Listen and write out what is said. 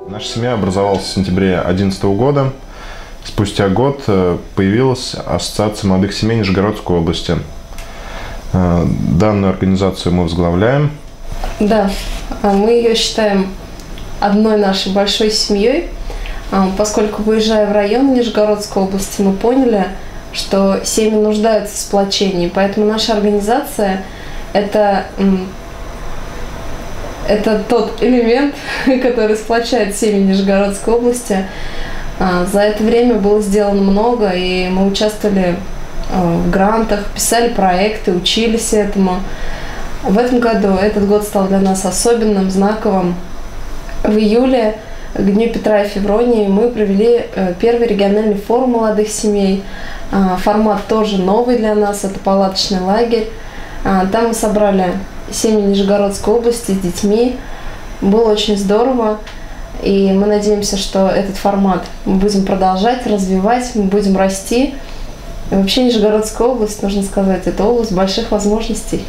Наша семья образовалась в сентябре 2011 года. Спустя год появилась Ассоциация молодых семей Нижегородской области. Данную организацию мы возглавляем. Да, мы ее считаем одной нашей большой семьей, поскольку, выезжая в район Нижегородской области, мы поняли, что семьи нуждаются в сплочении. Поэтому наша организация – это тот элемент, который сплочает семьи Нижегородской области. За это время было сделано много, и мы участвовали в грантах, писали проекты, учились этому. В этом году этот год стал для нас особенным, знаковым. В июле, к Дню Петра и Февронии, мы провели первый региональный форум молодых семей. Формат тоже новый для нас, это палаточный лагерь. Там мы собрали семьи Нижегородской области с детьми. Было очень здорово. И мы надеемся, что этот формат мы будем продолжать, развивать, мы будем расти. И вообще Нижегородская область, нужно сказать, это область больших возможностей.